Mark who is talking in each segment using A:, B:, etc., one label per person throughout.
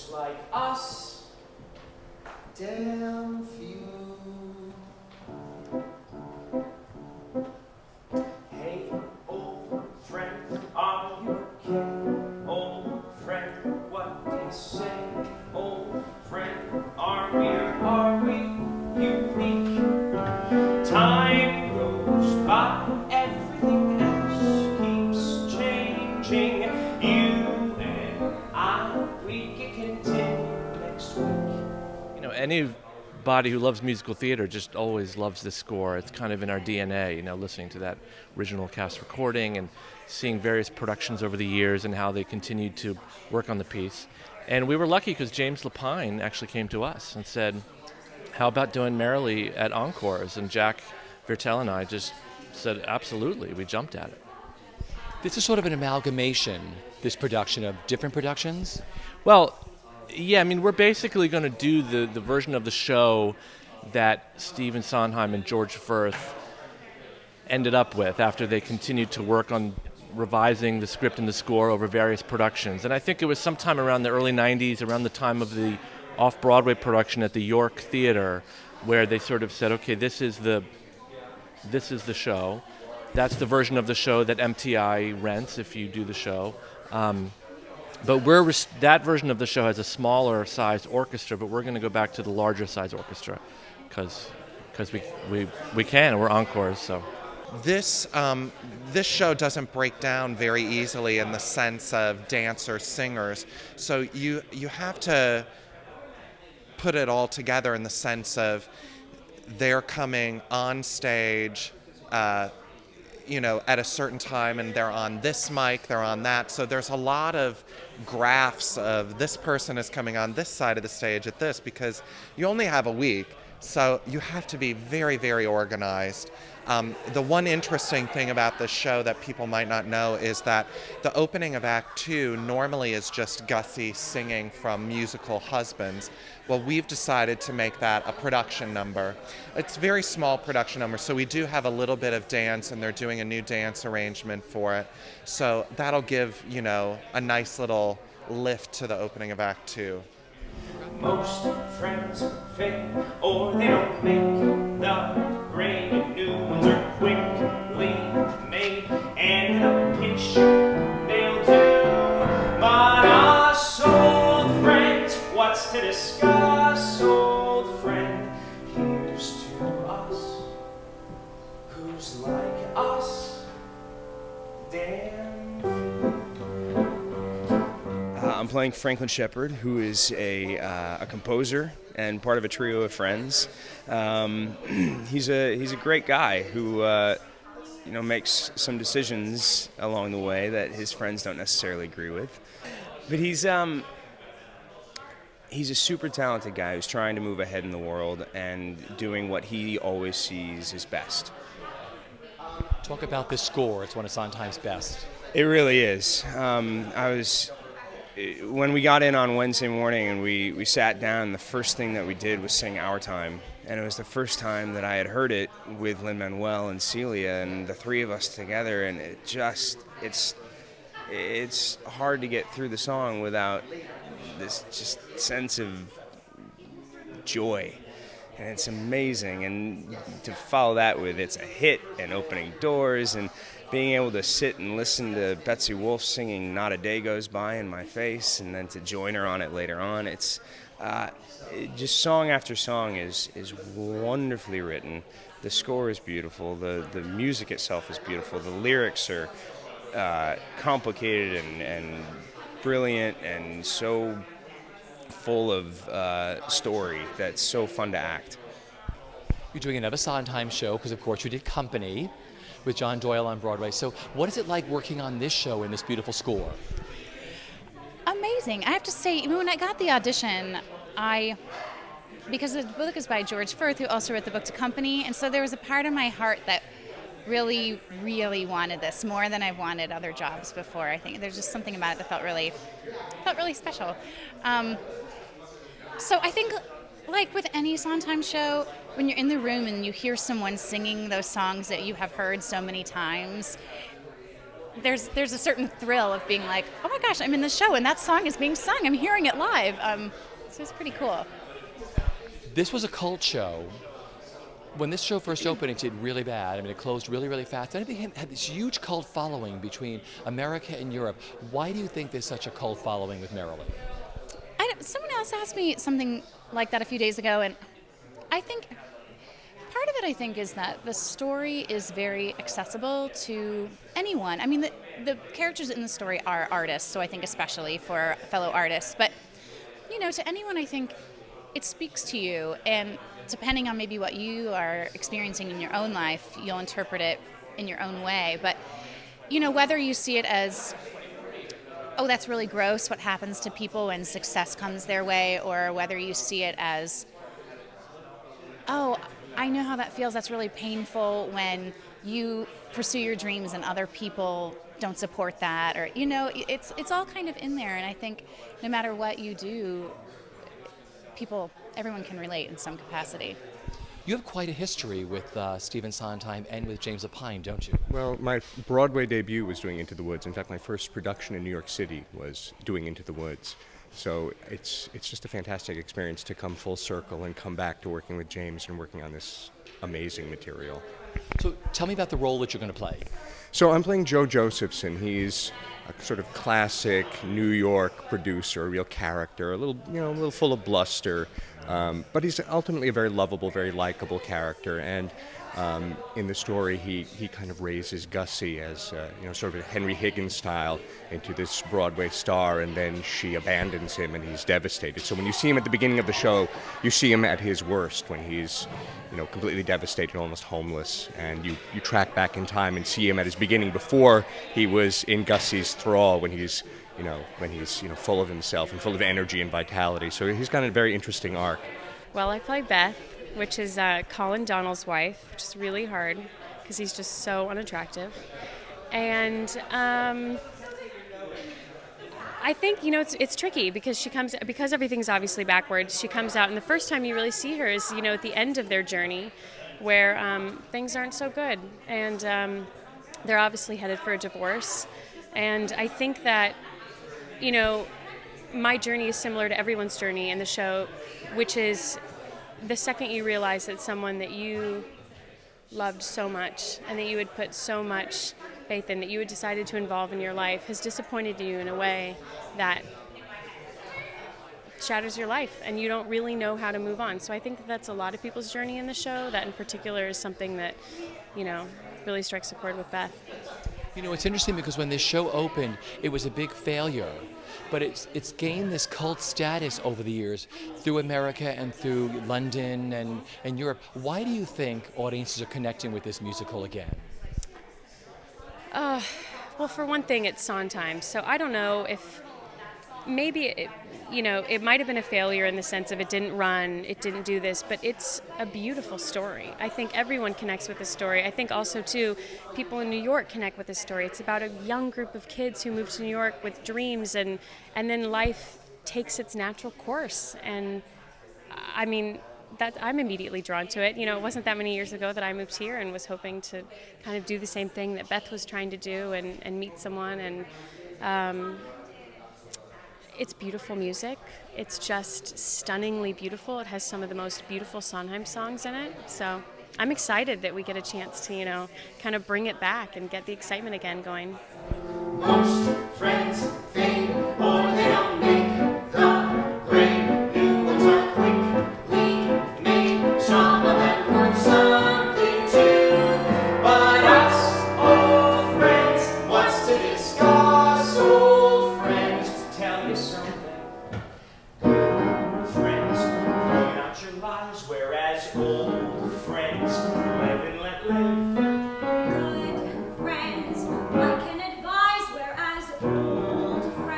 A: just like us. Damn few. Hey, old friend, are you okay? Old friend, what do you say? Old friend, are we unique? Time goes by, everything else keeps changing. You and I, we can continue next week.
B: You know, anybody who loves musical theater just always loves the score. It's kind of in our DNA, you know, listening to that original cast recording and seeing various productions over the years and how they continued to work on the piece. And we were lucky because James Lapine actually came to us and said, how about doing Merrily at Encores? And Jack Viertel and I just said, absolutely. We jumped at it.
C: This is sort of an amalgamation, this production, of different productions?
B: Well, yeah, I mean, we're basically going to do the version of the show that Stephen Sondheim and George Furth ended up with after they continued to work on revising the script and the score over various productions. And I think it was sometime around the early 90s, around the time of the Off-Broadway production at the York Theater, where they sort of said, okay, this is the show. That's the version of the show that MTI rents if you do the show. But that version of the show has a smaller sized orchestra, but we're going to go back to the larger size orchestra because we can, and we're Encores, so.
D: This show doesn't break down very easily in the sense of dancers, singers. So you have to put it all together in the sense of they're coming on stage, at a certain time, and they're on this mic, they're on that. So there's a lot of graphs of this person is coming on this side of the stage at this, because you only have a week. So you have to be very, very organized. The one interesting thing about this show that people might not know is that the opening of Act 2 normally is just Gussie singing from musical Husbands. Well, we've decided to make that a production number. It's a very small production number, so we do have a little bit of dance, and they're doing a new dance arrangement for it. So that'll give, a nice little lift to the opening of Act 2.
A: Most friends fade, or they don't make the grade. New ones are quickly made, and in a pinch they'll do. But us old friends, what's to discuss, old friend? Here's to us, who's like us, damn.
E: I'm playing Franklin Shepard, who is a composer and part of a trio of friends. He's a great guy who makes some decisions along the way that his friends don't necessarily agree with. But he's a super talented guy who's trying to move ahead in the world and doing what he always sees as best.
C: Talk about this score. It's one of Sondheim's best.
E: It really is. When we got in on Wednesday morning and we sat down, the first thing that we did was sing Our Time. And it was the first time that I had heard it with Lin-Manuel and Celia and the three of us together. And it's hard to get through the song without this just sense of joy. And it's amazing. And to follow that with It's a Hit and Opening Doors and being able to sit and listen to Betsy Wolfe singing Not a Day Goes By in My Face, and then to join her on it later on, it's just song after song is wonderfully written. The score is beautiful. The music itself is beautiful. The lyrics are complicated and brilliant and so full of story that's so fun to act.
C: You're doing another Sondheim show because, of course, you did Company with John Doyle on Broadway. So what is it like working on this show and this beautiful score?
F: Amazing. I have to say, even when I got the audition, because the book is by George Furth, who also wrote the book to Company, and so there was a part of my heart that really, really wanted this more than I've wanted other jobs before. I think there's just something about it that felt really special. So I think, like with any Sondheim show, when you're in the room and you hear someone singing those songs that you have heard so many times, there's a certain thrill of being like, oh my gosh, I'm in the show and that song is being sung. I'm hearing it live. So it's pretty cool.
C: This was a cult show. When this show first opened, it did really bad. I mean, it closed really, really fast. And it had this huge cult following between America and Europe. Why do you think there's such a cult following with Merrily?
F: Someone else asked me something like that a few days ago, and I think part of it, I think, is that the story is very accessible to anyone. I mean, the characters in the story are artists, so I think especially for fellow artists. But, to anyone, I think it speaks to you, and depending on maybe what you are experiencing in your own life, you'll interpret it in your own way. But, whether you see it as, oh, that's really gross, what happens to people when success comes their way, or whether you see it as, oh, I know how that feels, that's really painful when you pursue your dreams and other people don't support that, or, it's all kind of in there, and I think no matter what you do, everyone can relate in some capacity.
C: You have quite a history with Stephen Sondheim and with James Lapine, don't you?
G: Well, my Broadway debut was doing Into the Woods. In fact, my first production in New York City was doing Into the Woods. So it's just a fantastic experience to come full circle and come back to working with James and working on this amazing material.
C: So tell me about the role that you're going to play.
G: So I'm playing Joe Josephson. He's a sort of classic New York producer, a real character, a little full of bluster, but he's ultimately a very lovable, very likable character. And in the story, he kind of raises Gussie as sort of a Henry Higgins style into this Broadway star, and then she abandons him, and he's devastated. So when you see him at the beginning of the show, you see him at his worst when he's completely devastated, almost homeless, and you track back in time and see him at his beginning before he was in Gussie's thrall, when he's full of himself and full of energy and vitality. So he's got a very interesting arc.
H: Well, I play Beth, which is Colin Donnell's wife, which is really hard because he's just so unattractive. And I think, it's tricky because because everything's obviously backwards, she comes out, and the first time you really see her is, at the end of their journey where things aren't so good. And they're obviously headed for a divorce. And I think that, my journey is similar to everyone's journey in the show, which is the second you realize that someone that you loved so much and that you had put so much faith in, that you had decided to involve in your life, has disappointed you in a way that shatters your life, and you don't really know how to move on. So I think that that's a lot of people's journey in the show. That in particular is something that, really strikes a chord with Beth.
C: It's interesting because when this show opened, it was a big failure, but it's gained this cult status over the years through America and through London and Europe. Why do you think audiences are connecting with this musical again?
H: Well, for one thing, it's Sondheim, so I don't know if maybe it might have been a failure in the sense of it didn't run, it didn't do this, but it's a beautiful story. I think everyone connects with this story. I think also, too, people in New York connect with this story. It's about a young group of kids who move to New York with dreams, and then life takes its natural course. And, I mean, I'm immediately drawn to it. It wasn't that many years ago that I moved here and was hoping to kind of do the same thing that Beth was trying to do and meet someone. And it's beautiful music. It's just stunningly beautiful. It has some of the most beautiful Sondheim songs in it. So I'm excited that we get a chance to, kind of bring it back and get the excitement again going.
A: Most friends fade, or they don't make the grade. New ones are quickly made. Some of them worth something too. But us old friends, what's to discuss? Old friends, to tell you something. Good friends bring out your lives, whereas old friends live and let live.
I: Good friends, I can advise, whereas old friends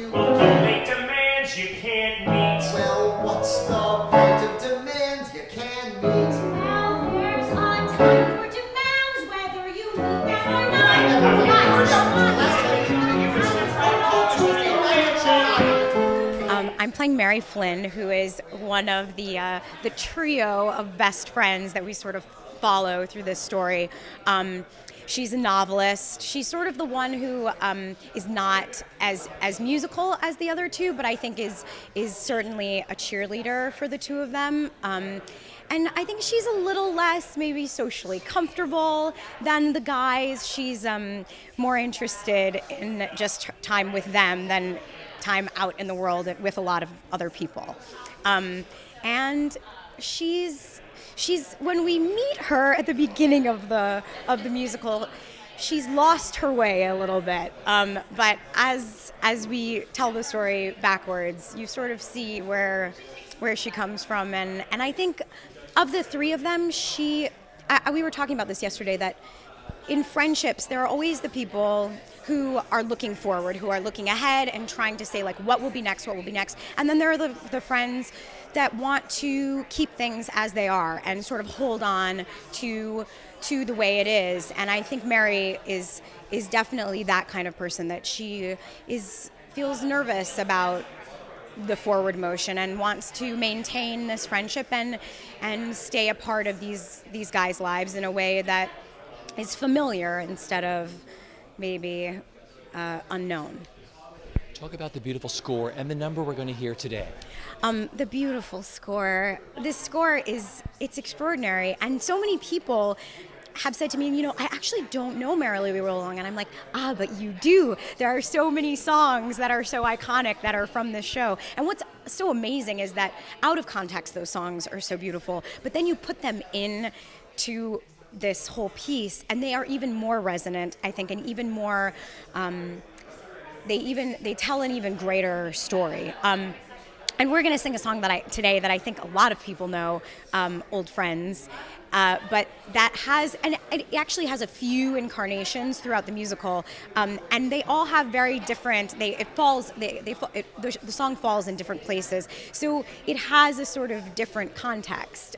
A: you.
I: Make demands you can't meet.
A: Well, what's the point of demands you can't meet?
J: Well, there's a time for demands, whether you meet them or not.
K: I'm playing Mary Flynn, who is one of the trio of best friends that we sort of follow through this story. She's a novelist. She's sort of the one who is not as musical as the other two, but I think is certainly a cheerleader for the two of them. And I think she's a little less maybe socially comfortable than the guys. She's more interested in just time with them than time out in the world with a lot of other people. And she's when we meet her at the beginning of the musical, she's lost her way a little bit. But as we tell the story backwards, you sort of see where she comes from. And I think of the three of them, we were talking about this yesterday, that in friendships, there are always the people who are looking forward, who are looking ahead and trying to say, like, what will be next, what will be next. And then there are the friends that want to keep things as they are and sort of hold on to the way it is. And I think Mary is definitely that kind of person, that she feels nervous about the forward motion and wants to maintain this friendship and stay a part of these guys' lives in a way that is familiar instead of maybe unknown.
C: Talk about the beautiful score and the number we're going to hear today.
K: The beautiful score. This score it's extraordinary, and so many people have said to me, I actually don't know Merrily We Roll Along, and I'm like, but you do. There are so many songs that are so iconic that are from this show. And what's so amazing is that out of context, those songs are so beautiful, but then you put them in to this whole piece, and they are even more resonant, I think, and even more, they tell an even greater story. And we're going to sing a song today that I think a lot of people know, Old Friends, but that it actually has a few incarnations throughout the musical, and they all have very different, the song falls in different places, so it has a sort of different context,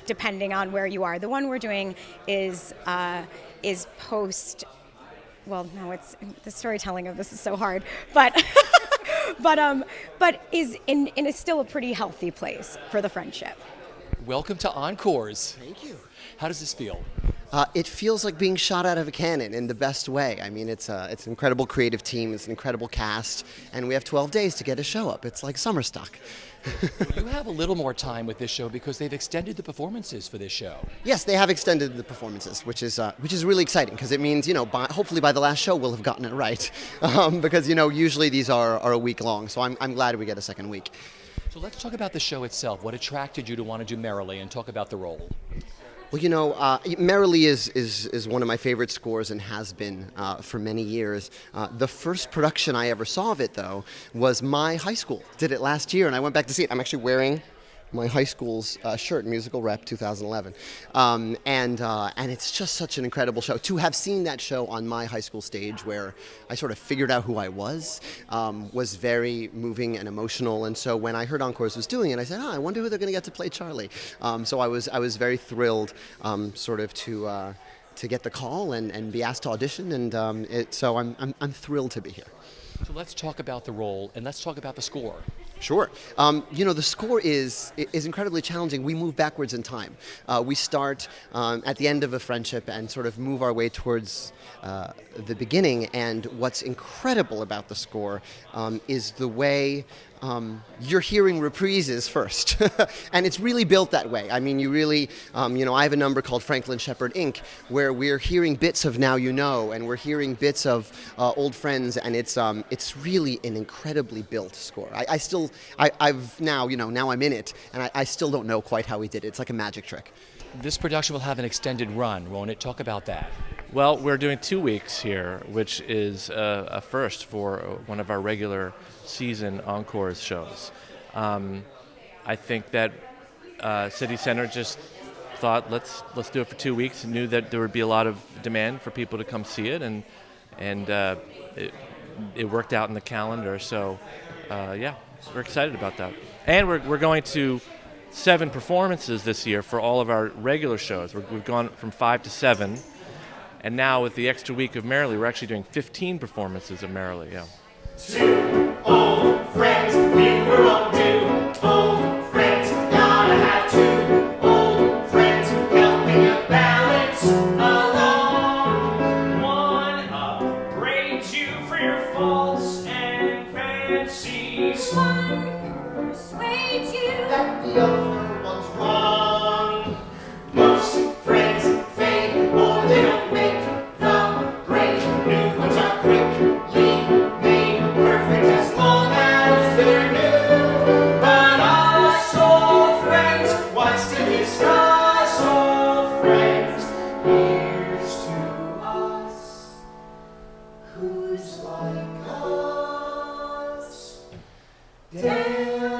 K: depending on where you are. The one we're doing is post, well, no, it's the storytelling of this is so hard, but but is in still a pretty healthy place for the friendship.
C: Welcome to Encores.
L: Thank you.
C: How does this feel?
L: It feels like being shot out of a cannon in the best way. I mean, it's an incredible creative team, it's an incredible cast, and we have 12 days to get a show up. It's like summer stock.
C: You have a little more time with this show because they've extended the performances for this show.
L: Yes, they have extended the performances, which is really exciting because it means, hopefully by the last show we'll have gotten it right. Because, usually these are a week long, so I'm glad we get a second week.
C: So let's talk about the show itself. What attracted you to want to do Merrily, and talk about the role?
L: Well, Merrily is one of my favorite scores and has been for many years. The first production I ever saw of it, though, was my high school. Did it last year, and I went back to see it. I'm actually wearing my high school's shirt, Musical Rep 2011. And it's just such an incredible show. To have seen that show on my high school stage where I sort of figured out who I was very moving and emotional. And so when I heard Encores was doing it, I said, I wonder who they're going to get to play Charlie. So I was very thrilled to get the call and be asked to audition. And so I'm thrilled to be here.
C: So let's talk about the role, and let's talk about the score.
L: Sure. The score is incredibly challenging. We move backwards in time. We start at the end of a friendship and sort of move our way towards the beginning. And what's incredible about the score is the way you're hearing reprises first. And it's really built that way. I mean, you really, I have a number called Franklin Shepherd Inc., where we're hearing bits of Now You Know, and we're hearing bits of Old Friends, and it's really an incredibly built score. I've now I'm in it, and I still don't know quite how we did it. It's like a magic trick.
C: This production will have an extended run, won't it? Talk about that.
B: Well, we're doing 2 weeks here, which is a first for one of our regular season Encores shows. I think that City Center just thought, let's do it for 2 weeks, and knew that there would be a lot of demand for people to come see it, and it worked out in the calendar. So, yeah, we're excited about that. And we're going to 7 performances this year for all of our regular shows. We've gone from 5 to 7. And now with the extra week of Merrily, we're actually doing 15 performances of Merrily, yeah.
A: 2 old friends, we were all due. Old friends, gotta have 2 old friends helping you balance along.
I: One upbraids you for your faults and fancies.
J: One persuades you
A: That the other one's wrong. Most friends fade or they don't make the grade. New ones are quickly made perfect as long as they're new. But us old friends, what's to discuss, old friends? Here's to us, who's like us. Dance